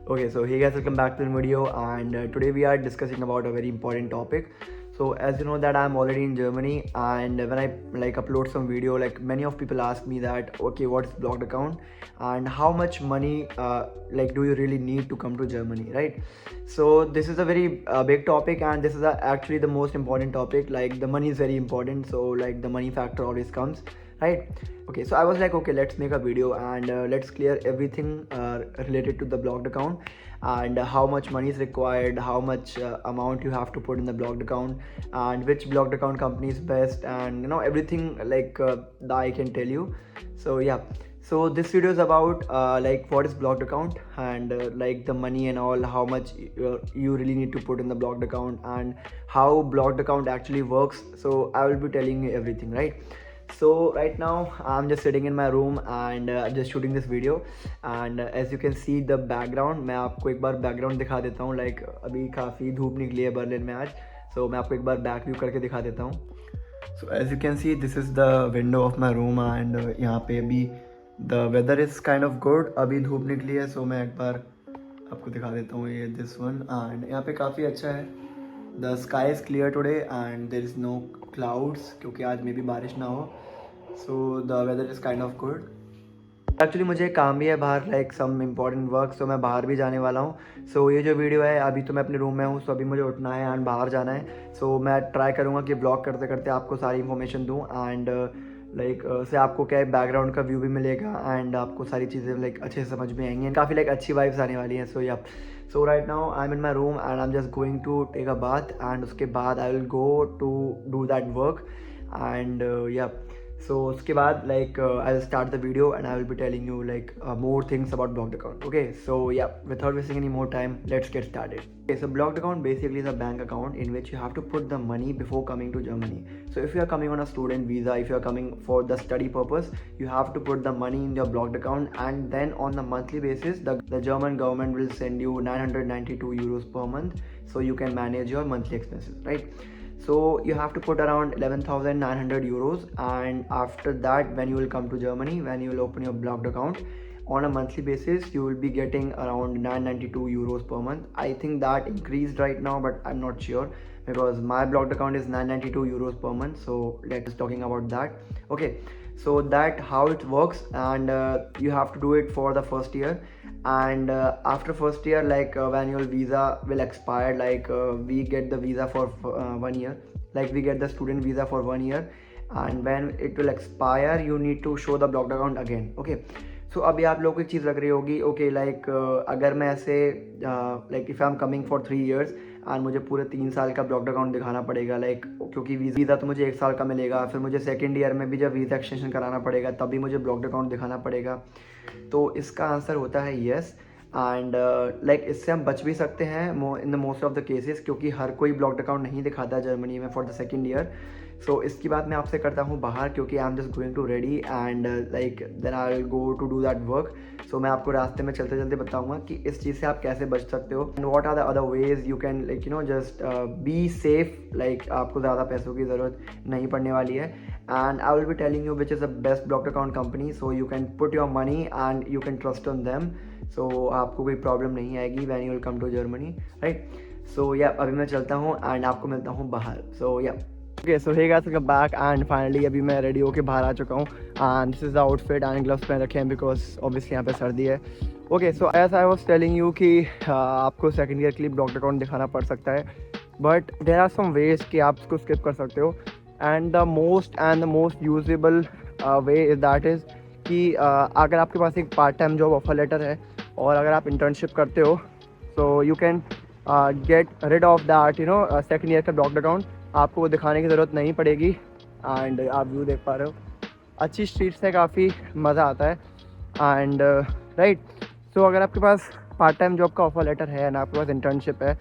Okay, so hey guys, welcome back to the video, and today we are discussing about a very important topic. So as you know that I'm already in Germany, and when I upload some video, many of people ask me that okay, what's blocked account and how much money do you really need to come to Germany, right? So this is a very big topic, and this is actually the most important topic. Like the money is very important, so like the money factor always comes, right? Okay, so I was like, okay, let's make a video and let's clear everything related to the blocked account, and how much money is required, how much amount you have to put in the blocked account, and which blocked account company is best, and everything that I can tell you. So yeah, so this video is about what is blocked account, and the money and all, how much you really need to put in the blocked account, and how blocked account actually works. So I will be telling you everything, right? So right now I'm just sitting in my room and just shooting this video, and as you can see the background, मैं आपको एक बार background दिखा देता हूँ. अभी काफ़ी धूप निकली है बर्लिन में आज, so मैं आपको एक बार बैक व्यू करके दिखा देता हूँ. So as you can see, this is the window of my room, and यहाँ पे अभी the weather is kind of good. अभी धूप निकली है, so मैं एक बार आपको दिखा देता हूँ ये this one, and यहाँ पे काफ़ी अच्छा है. The sky is clear today and there is no clouds क्योंकि आज में भी बारिश ना हो. So the weather is kind of good. Actually मुझे काम भी है बाहर, सम इम्पॉर्टेंट वर्क, सो मैं बाहर भी जाने वाला हूँ. सो ये जो वीडियो है, अभी तो मैं अपने रूम में हूँ, सो अभी मुझे उठना है एंड बाहर जाना है. सो मैं ट्राई करूँगा कि ब्लॉग करते करते आपको सारी इन्फॉर्मेशन दूँ, एंड से आपको क्या है, बैकग्राउंड का व्यू भी मिलेगा, एंड आपको सारी चीज़ें अच्छे से समझ में आएंगी, काफ़ी अच्छी वाइब्स आने वाली हैं. So yeah so right now I am in my room and I am just going to take a bath, and उसके बाद I will go to do that work, and yeah so उसके बाद I will start the video and I will be telling you more things about blocked account. Okay, so yeah, without wasting any more time, let's get started. Okay, so blocked account basically is a bank account in which you have to put the money before coming to Germany. So if you are coming on a student visa, if you are coming for the study purpose, you have to put the money in your blocked account, and then on the monthly basis the German government will send you 992 euros per month, so you can manage your monthly expenses, right? So you have to put around 11,900 euros, and after that when you will come to Germany, when you will open your blocked account on a monthly basis, you will be getting around 992 euros per month. I think that increased right now, but I'm not sure because my blocked account is 992 euros per month. So let's talking about that. Okay, so that how it works, and you have to do it for the first year, and after first year, when your visa will expire, we get the visa for 1 year, we get the student visa for 1 year, and when it will expire you need to show the blocked account again. Okay, so अभी आप लोगों को एक चीज़ लग रही होगी, okay अगर मैं ऐसे if I am coming for 3 years और मुझे पूरे 3 साल का ब्लॉक्ड अकाउंट दिखाना पड़ेगा, क्योंकि वीज़ा तो मुझे 1 साल का मिलेगा, फिर मुझे सेकेंड ईयर में भी जब वीज़ा एक्सटेंशन कराना पड़ेगा तब भी मुझे ब्लॉक्ड अकाउंट दिखाना पड़ेगा. तो इसका आंसर होता है येस, एंड इससे हम बच भी सकते हैं in the most of the cases, क्योंकि हर कोई ब्लॉक्ड अकाउंट नहीं दिखाता जर्मनी में for the second year. So इसकी बात मैं आपसे करता हूँ बाहर, क्योंकि I am just going to ready and then I will go to do that work. So मैं आपको रास्ते में चलते चलते बताऊँगा कि इस चीज़ से आप कैसे बच सकते हो, and what are the other ways you can just be safe. आपको ज़्यादा पैसों की ज़रूरत नहीं पड़ने वाली है, and I will be telling you which is the best blocked account company, so you can put your money and you can trust on them. So आपको कोई प्रॉब्लम नहीं आएगी when you will come to Germany, right? So yeah, अभी मैं चलता हूँ and आपको मिलता हूँ बाहर. So yeah. Okay, so hey guys, welcome back, and finally अभी मैं रेडी होके बाहर आ चुका हूँ, and this is the outfit and gloves पहन रखे हैं because obviously यहाँ पे सर्दी है. Okay, so as I was telling you कि आपको सेकेंड ईयर के लिए ब्लॉक्ड अकाउंट दिखाना पड़ सकता है, but there are some ways कि आप इसको स्किप कर सकते हो, and the most usable way is that is कि अगर आपके पास एक part time job offer letter है और अगर आप इंटर्नशिप करते हो, so you can get rid of that second year का ब्लॉक्ड अकाउंट. आपको वो दिखाने की ज़रूरत नहीं पड़ेगी, एंड आप व्यू देख पा रहे हो, अच्छी स्ट्रीट्स है, काफ़ी मज़ा आता है, एंड राइट. सो अगर आपके पास पार्ट टाइम जॉब का ऑफर लेटर है ना, आपके पास इंटर्नशिप है,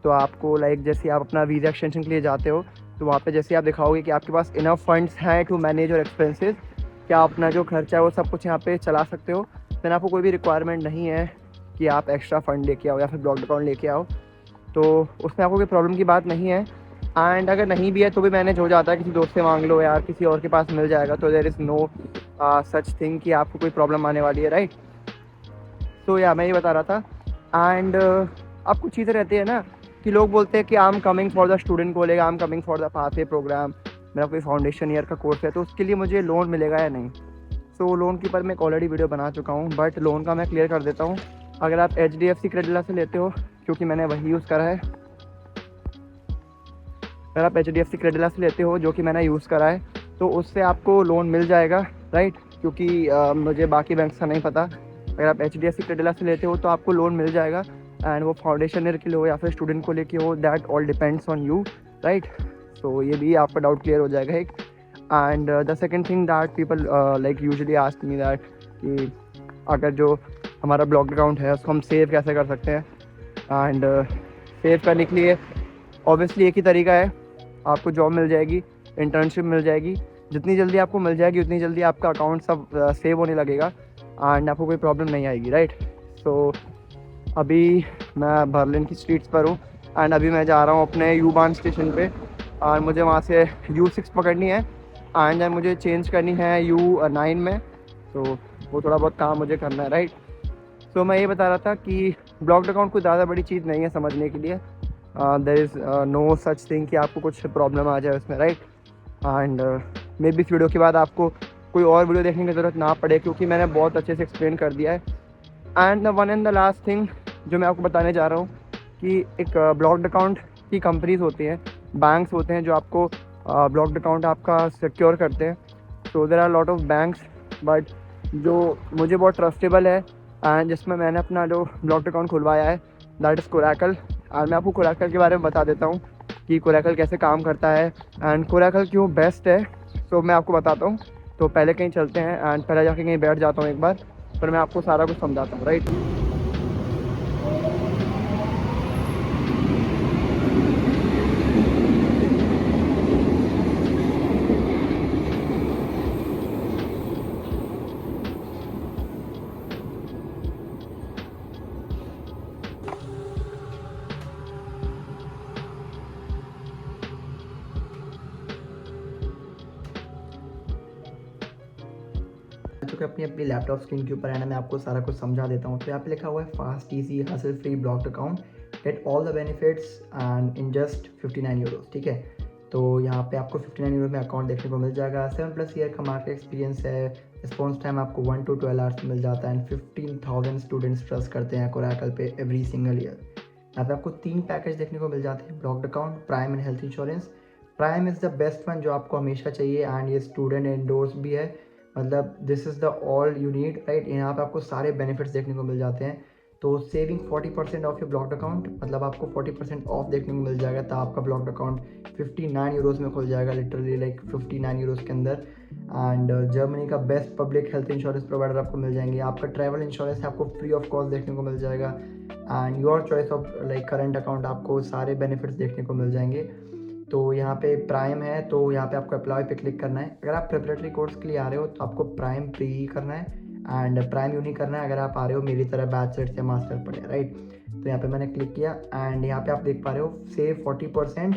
तो आपको जैसे आप अपना वीज़ा एक्सटेंशन के लिए जाते हो, तो वहाँ पे जैसे आप दिखाओगे कि आपके पास इनफ फंड्स हैं टू मैनेज योर एक्सपेंसेस, कि आप अपना जो खर्चा है वो सब कुछ यहाँ पे चला सकते हो, देन आपको कोई भी रिक्वायरमेंट नहीं है कि आप एक्स्ट्रा फंड लेके आओ या फिर ब्लॉक्ड अकाउंट लेके आओ. तो उसमें आपको कोई प्रॉब्लम की बात नहीं है, एंड अगर नहीं भी है तो भी मैनेज हो जाता है, किसी दोस्त से मांग लो यार, किसी और के पास मिल जाएगा. तो there is no such thing कि आपको कोई प्रॉब्लम आने वाली है, राइट. तो या मैं ये बता रहा था एंड अब कुछ चीज़ें रहती है ना कि लोग बोलते हैं कि I am coming for the student को लेगा, I am coming for the pathway program, मेरा कोई फाउंडेशन ईयर का कोर्स है तो उसके लिए मुझे लोन मिलेगा या नहीं। सो लोन के ऊपर मैं एक ऑलरेडी वीडियो बना चुका हूँ, बट लोन का मैं क्लियर कर देता हूँ। अगर आप HDFC क्रेडिला से लेते हो, क्योंकि मैंने वही यूज़ करा है, अगर आप HDFC क्रेडिला से लेते हो जो कि मैंने यूज़ करा है, तो उससे आपको लोन मिल जाएगा, राइट। क्योंकि मुझे बाकी बैंक का नहीं पता। अगर आप HDFC क्रेडिला से लेते हो तो आपको लोन मिल जाएगा, एंड वो फाउंडेशन ईयर के लिए हो या फिर स्टूडेंट को लेके हो, that all depends on you, right. So ये भी आपका डाउट क्लियर हो जाएगा एक। And the second thing that people like usually ask me that कि अगर जो हमारा ब्लॉक अकाउंट है उसको हम सेव कैसे कर सकते हैं। एंड सेव करने के लिए ऑब्वियसली एक ही तरीका है, आपको जॉब मिल जाएगी, इंटर्नशिप मिल जाएगी। जितनी जल्दी आपको मिल जाएगी उतनी जल्दी आपका अकाउंट सब सेव होने लगेगा एंड आपको कोई प्रॉब्लम नहीं आएगी, राइट। सो अभी मैं बर्लिन की स्ट्रीट्स पर हूँ एंड अभी मैं जा रहा हूँ अपने U-Bahn स्टेशन पे, और मुझे वहाँ से U6 पकड़नी है एंड देन मुझे चेंज करनी है U9 में। तो वो थोड़ा बहुत काम मुझे करना है, राइट। तो मैं ये बता रहा था कि ब्लॉक्ड अकाउंट कोई ज़्यादा बड़ी चीज़ नहीं है समझने के लिए। There is no such thing कि आपको कुछ प्रॉब्लम आ जाए उसमें, राइट। एंड मे बी इस वीडियो के बाद आपको कोई और वीडियो देखने की ज़रूरत ना पड़े, क्योंकि मैंने बहुत अच्छे से एक्सप्लेन कर दिया है। And the one and the last thing जो मैं आपको बताने जा रहा हूँ कि एक ब्लॉक्ड अकाउंट की कंपनीज होती हैं, बैंक्स होते हैं जो आपको ब्लॉक्ड अकाउंट आपका सिक्योर करते हैं। So there are lot of banks, but जो मुझे बहुत ट्रस्टेबल है एंड जिसमें मैंने अपना जो ब्लॉक्ड अकाउंट खुलवाया है, दैट इज़ कोरैकल। और मैं आपको कोरैकल के बारे में बता देता हूँ कि कोरैकल कैसे काम करता है एंड कोरैकल क्यों बेस्ट है। सो मैं आपको बताता हूँ। तो पहले कहीं चलते हैं एंड पहले जाके कहीं बैठ जाता हूँ एक बार, फिर मैं आपको सारा कुछ समझाता हूँ, राइट। चुके अपनी अपनी लैपटॉप स्क्रीन के ऊपर है ना, मैं आपको सारा कुछ समझा देता हूँ। तो यहाँ पे लिखा हुआ है fast easy hustle free blocked account, get all the benefits and in just 59 euros, ठीक है। तो यहाँ पे आपको 59 यूरो में अकाउंट देखने को मिल जाएगा। 7+ ईयर का मार्केट एक्सपीरियंस है, रिस्पॉन्स टाइम आपको 1 to 12 आवर्स मिल जाता है एंड 15,000 स्टूडेंट्स ट्रस्ट करते हैं कोरैकल पे एवरी सिंगल ईयर। यहाँ पे आपको 3 पैकेज देखने को मिल जाते हैं, blocked account, prime and health insurance. Prime is the best one जो आपको हमेशा चाहिए एंड ये स्टूडेंट एंडोर्स भी है, मतलब this is the all you need, right. यहाँ पे आपको सारे बेनिफिट्स देखने को मिल जाते हैं। तो saving 40% of your blocked account, मतलब आपको 40% ऑफ देखने को मिल जाएगा। तो आपका ब्लॉक्ड अकाउंट 59 यूरोज़ में खुल जाएगा, लिटरली लाइक 59 यूरोज़ के अंदर। एंड जर्मनी का best public health insurance provider आपको मिल जाएंगे। आपका ट्रैवल इंश्योरेंस आपको फ्री ऑफ कॉस्ट देखने को मिल जाएगा and your choice of like current account, आपको सारे बेनिफिट्स देखने को मिल जाएंगे। तो यहाँ पे प्राइम है, तो यहाँ पे आपको अप्लाई पे क्लिक करना है। अगर आप प्रिपरेटरी कोर्स के लिए आ रहे हो तो आपको प्राइम प्री ही करना है एंड प्राइम यू नहीं करना है अगर आप आ रहे हो मेरी तरह बैचलर्स या मास्टर पढ़े, राइट। तो यहाँ पे मैंने क्लिक किया एंड यहाँ पे आप देख पा रहे हो save 40%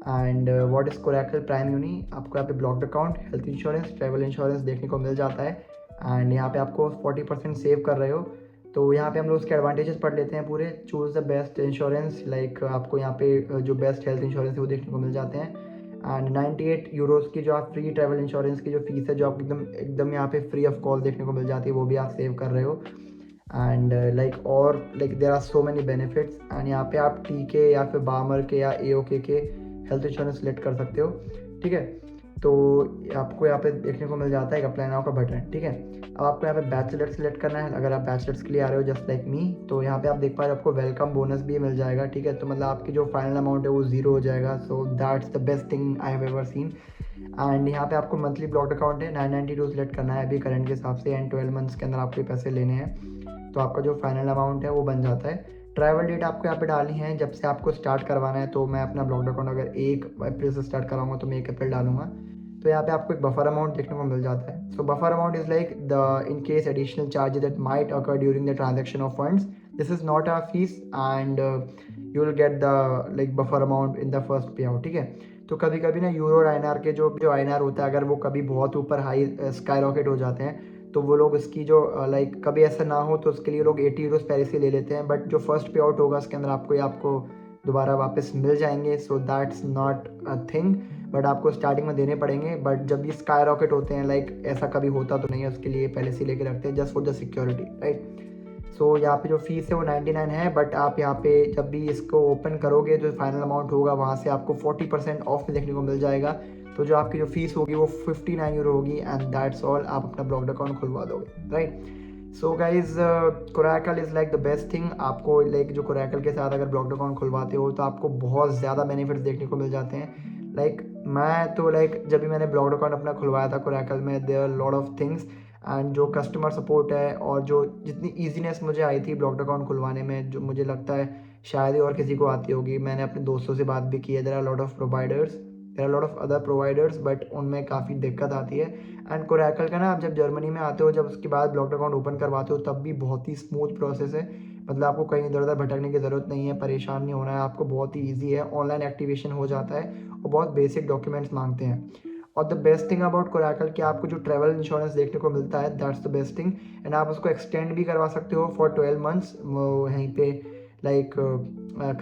and what is Coracle prime uni. आपको यहाँ पे blocked account, health insurance, travel insurance देखने को मिल जाता है एंड यहाँ पे आपको 40% सेव कर रहे हो। तो यहाँ पे हम लोग उसके एडवांटेजेस पढ़ लेते हैं पूरे। Choose the best insurance, like आपको यहाँ पे जो बेस्ट हेल्थ इंश्योरेंस है वो देखने को मिल जाते हैं एंड 98 यूरोज़ की जो आप फ्री ट्रैवल इंश्योरेंस की जो फीस है जो आपको एकदम एकदम यहाँ पे फ्री ऑफ कॉस्ट देखने को मिल जाती है, वो भी आप सेव कर रहे हो। एंड लाइक और like there are so many benefits and यहाँ पे आप टी या फिर बामर के या AOK के हेल्थ इंश्योरेंस सेलेक्ट कर सकते हो, ठीक है। तो आपको यहाँ पे देखने को मिल जाता है एक अप्लाई नाउ का बटन, ठीक है। अब आपको यहाँ पे बैचलर सेलेक्ट करना है। अगर आप बैचलर्स के लिए आ रहे हो जस्ट लाइक मी, तो यहाँ पे आप देख पा रहे हो आपको वेलकम बोनस भी मिल जाएगा, ठीक है। तो मतलब आपकी जो फाइनल अमाउंट है वो 0 हो जाएगा। So that's the best thing I have ever seen. And यहाँ पे आपको मंथली ब्लॉक्ड अकाउंट है 992 सेलेक्ट करना है अभी करंट के हिसाब से एंड 12 मंथ्स के अंदर आपको पैसे लेने हैं, तो आपका जो फाइनल अमाउंट है वो बन जाता है। ट्रैवल डेट आपको यहाँ पे डालनी है जब से आपको स्टार्ट करवाना है। तो मैं अपना ब्लॉक्ड अकाउंट अगर 1 अप्रैल से स्टार्ट कराऊंगा तो मैं 1 अप्रैल डालूंगा। तो यहाँ पे आपको एक बफर अमाउंट देखने को मिल जाता है। So buffer amount is like the in case additional charges that might occur during the transaction of funds, this is not a fees and you will get the like buffer amount in the first payout, ठीक है। तो कभी कभी ना euro और INR के जो INR होता है अगर वो कभी बहुत ऊपर हाई स्काई रॉकेट हो जाते हैं तो वो लोग इसकी जो लाइक कभी ऐसा ना हो तो उसके लिए लोग 80 यूरोस पहले से ले लेते हैं, बट जो फर्स्ट पे आउट होगा उसके अंदर आपको दोबारा वापस मिल जाएंगे। So that's not a thing, but आपको स्टार्टिंग में देने पड़ेंगे। बट जब ये स्काई रॉकेट होते हैं, लाइक ऐसा कभी होता तो नहीं है, उसके लिए पहले से लेके रखते हैं just for the security, right. So यहाँ पे जो फीस है वो 99 है, बट आप यहाँ पे जब भी इसको ओपन करोगे जो फाइनल अमाउंट होगा वहाँ से आपको 40% ऑफ देखने को मिल जाएगा। तो जो आपकी जो फीस होगी वो 59 यूरो होगी, एंड दैट्स ऑल। आप अपना ब्लॉक्ड अकाउंट खुलवा दोगे, right. So guys, Coracle is like the best thing. आपको लाइक जो कोरैकल के साथ अगर ब्लॉक्ड अकाउंट खुलवाते हो तो आपको बहुत ज़्यादा बेनिफिट्स देखने को मिल जाते हैं। लाइक मैं तो लाइक जब भी मैंने ब्लॉक्ड अकाउंट अपना खुलवाया था कोरैकल में, there are lot of things, and जो कस्टमर सपोर्ट है और जो जितनी ईजीनेस मुझे आई थी ब्लॉक्ड अकाउंट खुलवाने में, जो मुझे लगता है शायद ही और किसी को आती होगी। मैंने अपने दोस्तों से बात भी की है, there are lot of providers, there are lot of other providers, but उनमें काफ़ी दिक्कत आती है। एंड कोरैकल का ना, आप जब जर्मनी में आते हो, जब उसके बाद ब्लॉक्ड अकाउंट ओपन करवाते हो, तब भी बहुत ही स्मूथ प्रोसेस है। मतलब आपको कहीं इधर उधर भटकने की ज़रूरत नहीं है, परेशान नहीं होना है आपको, बहुत ही ईजी है। ऑनलाइन एक्टिवेशन हो जाता है और बहुत बेसिक डॉक्यूमेंट्स मांगते हैं। और द बेस्ट थिंग अबाउट कोरैकल कि आपको जो ट्रैवल इंश्योरेंस देखने को मिलता है, that's the best thing. And आप उसको एक्सटेंड भी करवा सकते हो फॉर 12 मंथ्स। वहीं पे लाइक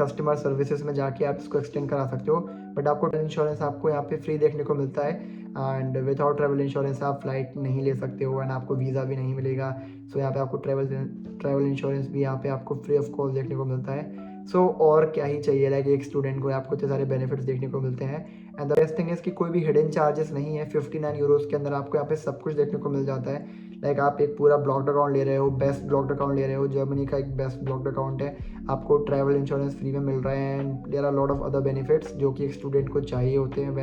कस्टमर सर्विसेज में जाके आप इसको एक्सटेंड करा सकते हो, बट आपको ट्रैवल इंश्योरेंस आपको यहाँ पे फ्री देखने को मिलता है। एंड विदाउट ट्रैवल इंश्योरेंस आप फ्लाइट नहीं ले सकते हो, एंड आपको वीज़ा भी नहीं मिलेगा। सो यहाँ पे आपको ट्रैवल इंश्योरेंस भी यहाँ पे आपको फ्री ऑफ कॉस्ट देखने को मिलता है। सो और क्या ही चाहिए, लाइक एक स्टूडेंट को आपको इतने सारे बेनिफिट्स देखने को मिलते हैं। And the best thing is कि कोई भी हिडन चार्जेस नहीं है। 59 यूरोज़ के अंदर आपको यहाँ पे सब कुछ देखने को मिल जाता है। लाइक आप एक पूरा ब्लॉक्ड अकाउंट ले रहे हो, बेस्ट ब्लॉक्ड अकाउंट ले रहे हो, जर्मनी का एक बेस्ट ब्लॉक्ड अकाउंट है, आपको ट्रैवल इंश्योरेंस फ्री में मिल रहा है, and there are lot of other benefits जो कि एक स्टूडेंट को चाहिए होते हैं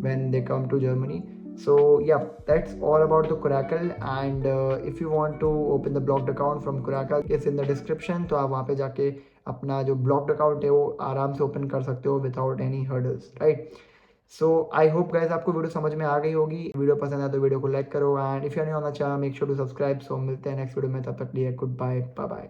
when they come to Germany. So yeah, that's all about the Coracle. And if you want to open the blocked account from Coracle, it's in the description. तो आप वहाँ पे जाके अपना जो blocked account है वो आराम से ओपन कर सकते हो without any hurdles, right? So I hope guys आपको वीडियो समझ में आ गई होगी। वीडियो पसंद आए तो वीडियो को लाइक करो, and if you are new on the channel make sure to subscribe. So मिलते हैं नेक्स्ट वीडियो में, तब तक लिए गुड बाय, बाय बाय।